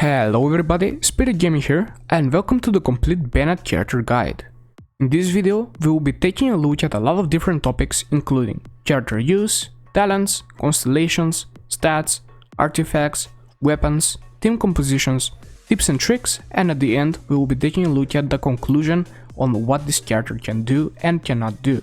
Hello everybody, SpiritGaming here, and welcome to the complete Bennett character guide. In this video, we will be taking a look at a lot of different topics including character use, talents, constellations, stats, artifacts, weapons, team compositions, tips and tricks, and at the end we will be taking a look at the conclusion on what this character can do and cannot do.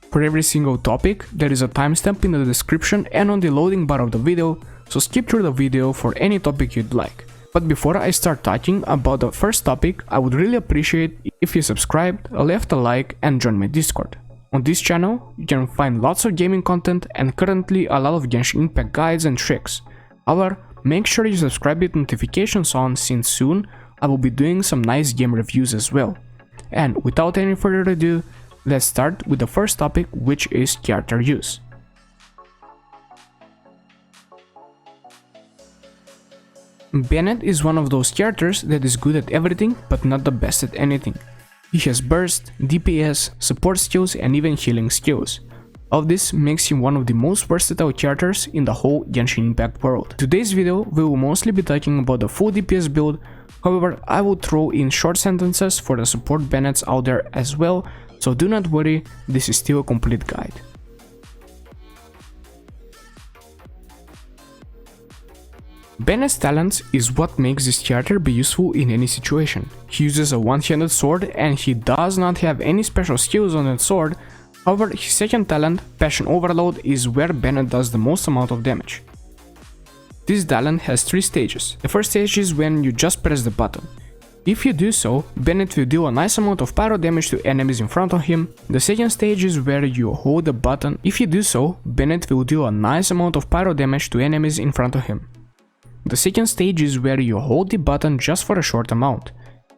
For every single topic, there is a timestamp in the description and on the loading bar of the video, so skip through the video for any topic you'd like. But before I start talking about the first topic, I would really appreciate if you subscribed, left a like and join my Discord. On this channel, you can find lots of gaming content and currently a lot of Genshin Impact guides and tricks. However, make sure you subscribe with notifications on since soon I will be doing some nice game reviews as well. And without any further ado, let's start with the first topic, which is character use. Bennett is one of those characters that is good at everything but not the best at anything. He has burst, DPS, support skills and even healing skills. All this makes him one of the most versatile characters in the whole Genshin Impact world. Today's video we will mostly be talking about the full DPS build, however I will throw in short sentences for the support Bennetts out there as well, so do not worry, this is still a complete guide. Bennetts Talents is what makes this character be useful in any situation. He uses a one-handed sword and he does not have any special skills on that sword, however his second talent, Passion Overload, is where Bennett does the most amount of damage. This talent has 3 stages. The first stage is when you just press the button. If you do so, Bennett will deal a nice amount of pyro damage to enemies in front of him. The second stage is where you hold the button. If you do so, Bennett will deal a nice amount of pyro damage to enemies in front of him. The second stage is where you hold the button just for a short amount.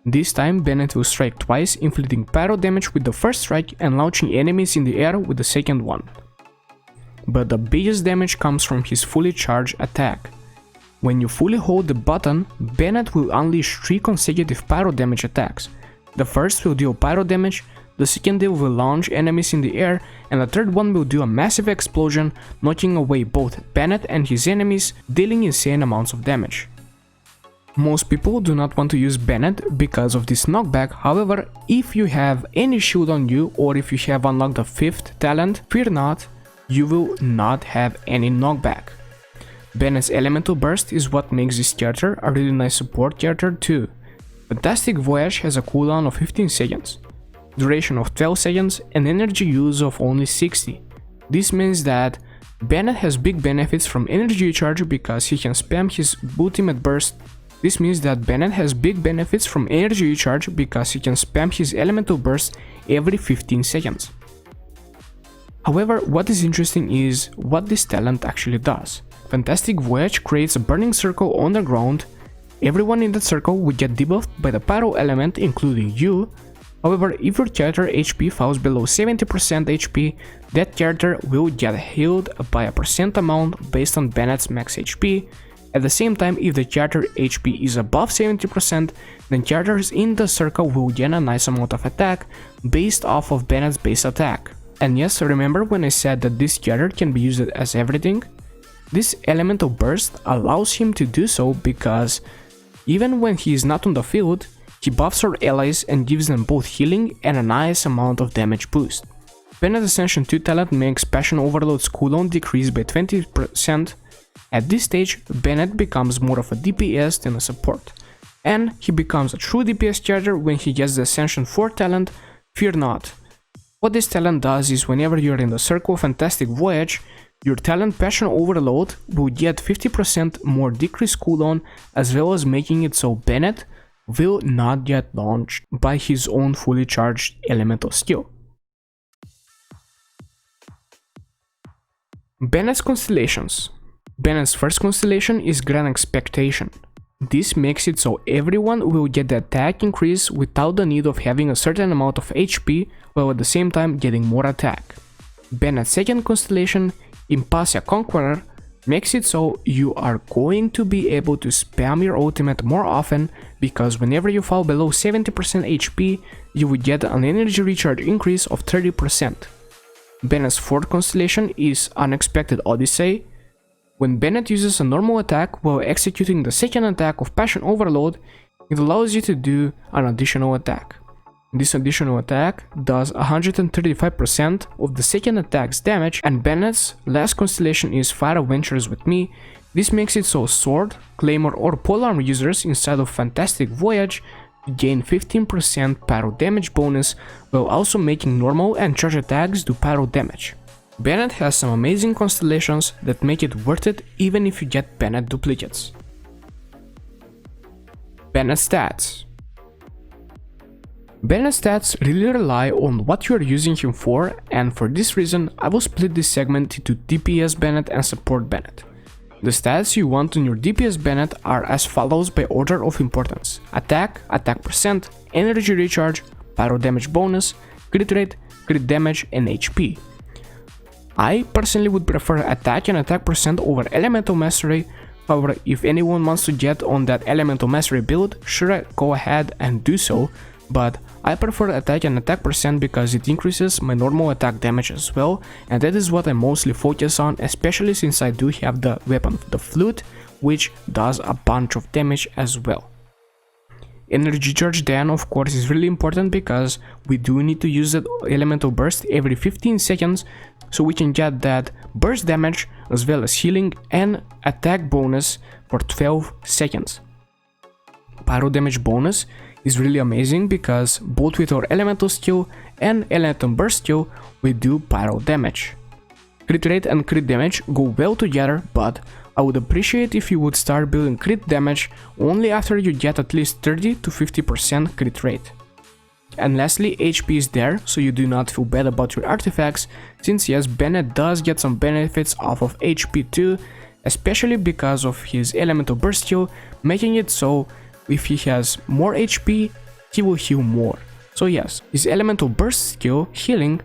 This time Bennett will strike twice, inflicting pyro damage with the first strike and launching enemies in the air with the second one. But the biggest damage comes from his fully charged attack. When you fully hold the button, Bennett will unleash 3 consecutive pyro damage attacks. The first will deal pyro damage, the second will launch enemies in the air, and the third one will do a massive explosion, knocking away both Bennett and his enemies, dealing insane amounts of damage. Most people do not want to use Bennett because of this knockback, however, if you have any shield on you or if you have unlocked the 5th talent, fear not, you will not have any knockback. Bennett's Elemental Burst is what makes this character a really nice support character too. Fantastic Voyage has a cooldown of 15 seconds. Duration of 12 seconds and energy use of only 60. This means that Bennett has big benefits from energy recharge because he can spam his ultimate burst. This means that Bennett has big benefits from energy recharge because he can spam his elemental burst every 15 seconds. However, what is interesting is what this talent actually does. Fantastic Voyage creates a burning circle on the ground. Everyone in that circle will get debuffed by the pyro element, including you. However, if your character HP falls below 70% HP, that character will get healed by a percent amount based on Bennett's max HP. At the same time, if the character HP is above 70%, then characters in the circle will gain a nice amount of attack based off of Bennett's base attack. And yes, remember when I said that this character can be used as everything? This elemental burst allows him to do so because even when he is not on the field, he buffs our allies and gives them both healing and a nice amount of damage boost. Bennett's Ascension 2 talent makes Passion Overload's cooldown decrease by 20%. At this stage, Bennett becomes more of a DPS than a support, and he becomes a true DPS character when he gets the Ascension 4 talent, Fear Not. What this talent does is whenever you're in the circle of Fantastic Voyage, your talent Passion Overload will get 50% more decreased cooldown, as well as making it so Bennett will not get launched by his own fully charged elemental skill. Bennetts Constellations. Bennett's first constellation is Grand Expectation. This makes it so everyone will get the attack increase without the need of having a certain amount of HP, while at the same time getting more attack. Bennett's second constellation, Impacia Conqueror, makes it so you are going to be able to spam your ultimate more often because whenever you fall below 70% HP, you will get an energy recharge increase of 30%. Bennett's fourth constellation is Unexpected Odyssey. When Bennett uses a normal attack while executing the second attack of Passion Overload, it allows you to do an additional attack. This additional attack does 135% of the second attack's damage, and Bennett's last constellation is Fire Adventures with Me. This makes it so Sword, Claymore or Polearm users inside of Fantastic Voyage gain 15% pyro damage bonus, while also making normal and charge attacks do pyro damage. Bennett has some amazing constellations that make it worth it even if you get Bennett duplicates. Bennetts Stats. Bennetts Stats really rely on what you are using him for, and for this reason I will split this segment into DPS Bennett and Support Bennett. The stats you want on your DPS Bennett are as follows by order of importance: attack, attack percent, energy recharge, pyro damage bonus, crit rate, crit damage, and HP. I personally would prefer attack and attack percent over elemental mastery. However, if anyone wants to get on that elemental mastery build, sure, go ahead and do so, but I prefer attack and attack percent because it increases my normal attack damage as well, and that is what I mostly focus on, especially since I do have the weapon, the flute, which does a bunch of damage as well. Energy charge then of course is really important because we do need to use that elemental burst every 15 seconds, so we can get that burst damage as well as healing and attack bonus for 12 seconds. Pyro damage bonus is really amazing because both with our elemental skill and elemental burst skill we do pyro damage. Crit rate and crit damage go well together, but I would appreciate if you would start building crit damage only after you get at least 30 to 50% crit rate. And lastly, HP is there, so you do not feel bad about your artifacts, since yes, Bennett does get some benefits off of HP too, especially because of his elemental burst skill, making it so if he has more HP, he will heal more. So yes, his elemental burst skill, healing,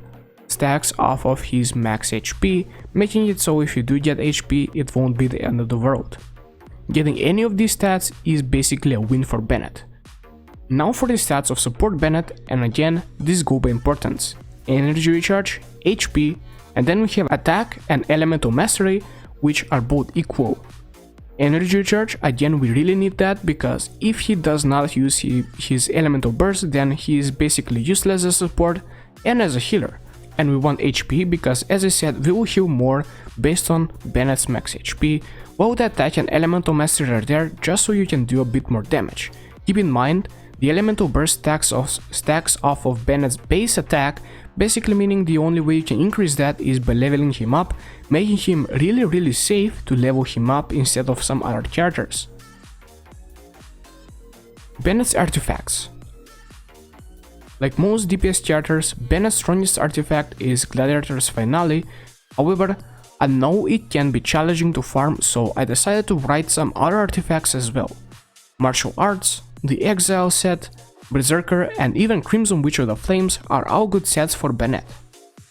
stacks off of his max HP, making it so if you do get HP, it won't be the end of the world. Getting any of these stats is basically a win for Bennett. Now for the stats of Support Bennett, and again, these go by importance: energy recharge, HP, and then we have attack and elemental mastery, which are both equal. Energy recharge, again, we really need that because if he does not use his elemental burst, then he is basically useless as a support and as a healer. And we want HP because, as I said, we will heal more based on Bennett's max HP, while the attack and elemental mastery are there just so you can do a bit more damage. Keep in mind, the elemental burst stacks off of Bennett's base attack, basically meaning the only way you can increase that is by leveling him up, making him really safe to level him up instead of some other characters. Bennetts Artifacts. Like most DPS characters, Bennett's strongest artifact is Gladiator's Finale. However, I know it can be challenging to farm, so I decided to write some other artifacts as well. Martial Arts, the Exile set, Berserker, and even Crimson Witch of the Flames are all good sets for Bennett.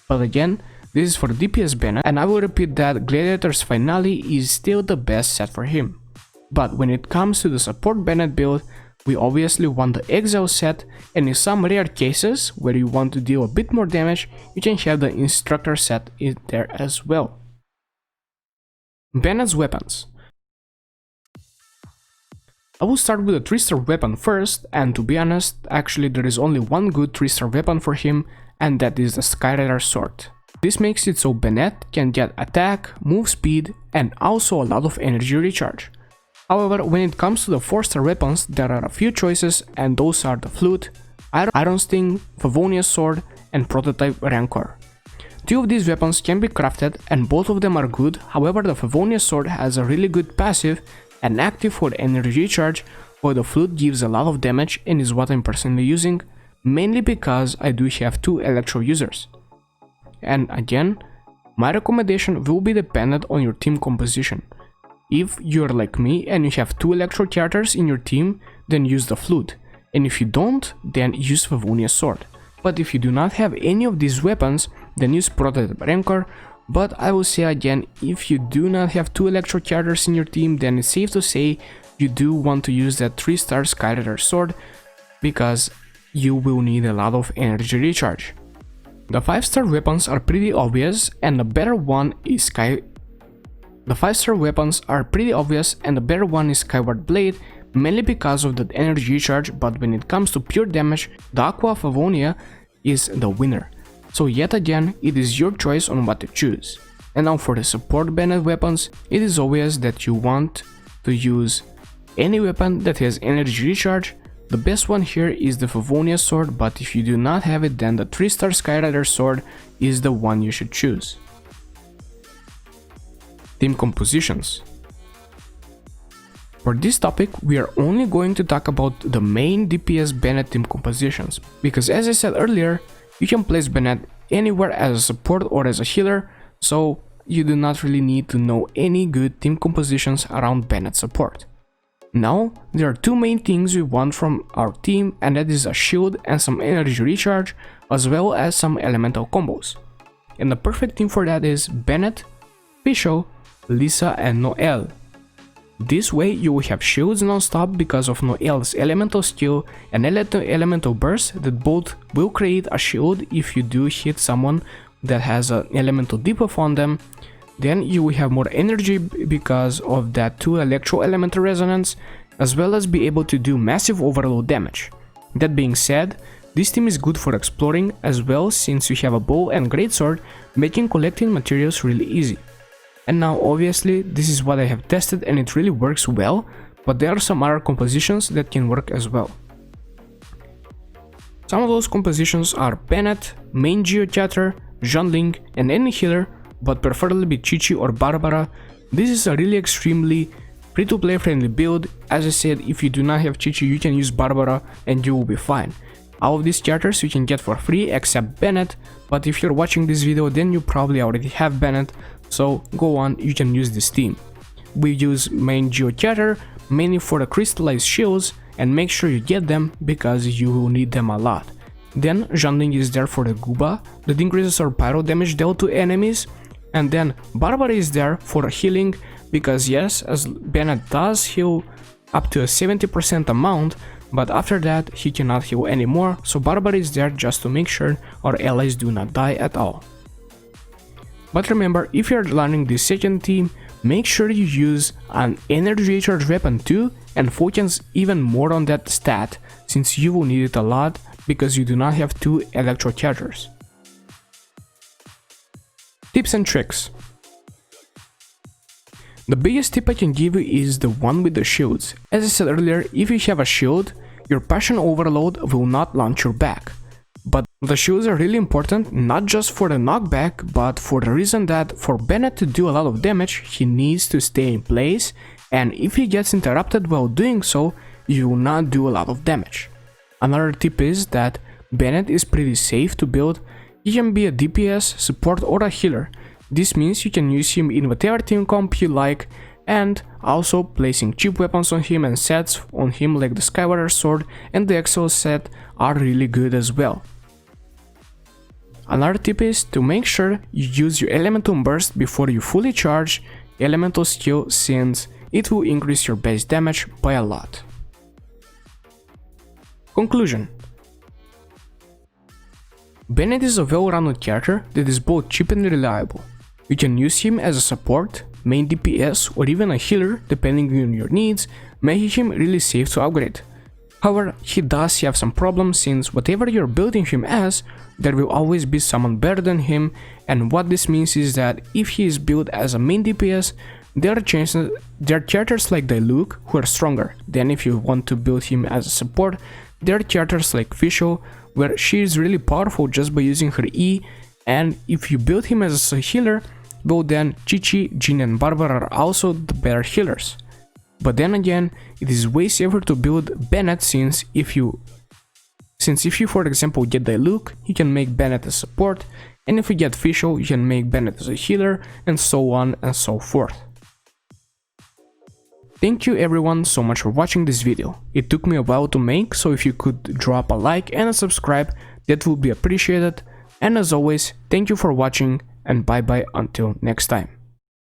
But again, this is for DPS Bennett, and I will repeat that Gladiator's Finale is still the best set for him. But when it comes to the Support Bennett build, we obviously want the Exile set, and in some rare cases where you want to deal a bit more damage, you can have the Instructor set in there as well. Bennetts Weapons. I will start with a 3-star weapon first, and to be honest, actually there is only one good 3-star weapon for him, and that is the Skyrider Sword. This makes it so Bennett can get attack, move speed, and also a lot of energy recharge. However, when it comes to the 4-star weapons, there are a few choices, and those are the Flute, Iron Sting, Favonius Sword, and Prototype Rancor. 2 of these weapons can be crafted, and both of them are good. However, the Favonius Sword has a really good passive and active for energy recharge, while the Flute gives a lot of damage and is what I'm personally using, mainly because I do have 2 Electro users. And again, my recommendation will be dependent on your team composition. If you're like me and you have 2 Electro characters in your team, then use the Flute, and if you don't, then use Favonius Sword. But if you do not have any of these weapons, then use Prototype Rancor. But I will say again, if you do not have 2 Electro characters in your team, then it's safe to say you do want to use that 3-star Skyrider Sword, because you will need a lot of energy recharge. The 5-star weapons are pretty obvious, and the better one is The 5-star weapons are pretty obvious, and the better one is Skyward Blade, mainly because of the energy recharge, but when it comes to pure damage, the Aqua Favonia is the winner. So yet again, it is your choice on what to choose. And now for the support Bennett weapons, it is obvious that you want to use any weapon that has energy recharge. The best one here is the Favonia sword, but if you do not have it, then the 3-star Skyrider sword is the one you should choose. Team compositions. For this topic, we are only going to talk about the main DPS Bennett team compositions, because as I said earlier, you can place Bennett anywhere as a support or as a healer, so you do not really need to know any good team compositions around Bennett support. Now, there are two main things we want from our team, and that is a shield and some energy recharge, as well as some elemental combos. And the perfect team for that is Bennett, Fischl, Lisa and Noelle. This way you will have shields non-stop because of Noelle's elemental skill and elemental burst that both will create a shield if you do hit someone that has an elemental debuff on them. Then you will have more energy because of that 2 electro elemental resonance, as well as be able to do massive overload damage. That being said, this team is good for exploring as well, since you have a bow and greatsword, making collecting materials really easy. And now obviously this is what I have tested and it really works well, but there are some other compositions that can work as well. Some of those compositions are Bennett, main Geochatter, Zhongling and any healer, but preferably Qiqi or Barbara. This is a really extremely free-to-play friendly build. As I said, if you do not have Qiqi, you can use Barbara and you will be fine. All of these characters you can get for free except Bennett, but if you're watching this video then you probably already have Bennett, so go on, you can use this team. We use main Geochatter mainly for the crystallized shields, and make sure you get them because you will need them a lot. Then Zhongling is there for the Guba that increases our pyro damage dealt to enemies, and then Barbara is there for healing because yes, as Bennett does heal up to a 70% amount, but after that he cannot heal anymore, so Barbara is there just to make sure our allies do not die at all. But remember, if you are learning this second team, make sure you use an energy recharge weapon too and focus even more on that stat, since you will need it a lot because you do not have 2 electro chargers. Tips and tricks. The biggest tip I can give you is the one with the shields. As I said earlier, if you have a shield, your passion overload will not launch your back. But the shields are really important, not just for the knockback, but for the reason that for Bennett to do a lot of damage, he needs to stay in place, and if he gets interrupted while doing so, you will not do a lot of damage. Another tip is that Bennett is pretty safe to build. He can be a DPS, support or a healer. This means you can use him in whatever team comp you like, and also placing cheap weapons on him and sets on him like the Skyrider sword and the Excel set are really good as well. Another tip is to make sure you use your elemental burst before you fully charge elemental skill, since it will increase your base damage by a lot. Conclusion. Bennett is a well-rounded character that is both cheap and reliable. You can use him as a support, main DPS or even a healer depending on your needs, making him really safe to upgrade. However, he does have some problems, since whatever you're building him as, there will always be someone better than him, and what this means is that if he is built as a main DPS, there are characters like Diluc who are stronger. Then if you want to build him as a support, there are characters like Fischl where she is really powerful just by using her E, and if you build him as a healer, well then Qiqi, Jin and Barbara are also the better healers. But then again, it is way safer to build Bennett, since if you for example get Diluc, you can make Bennett a support, and if you get Fischl, you can make Bennett as a healer, and so on and so forth. Thank you everyone so much for watching this video. It took me a while to make, so if you could drop a like and a subscribe, that would be appreciated. And as always, thank you for watching, and bye bye until next time.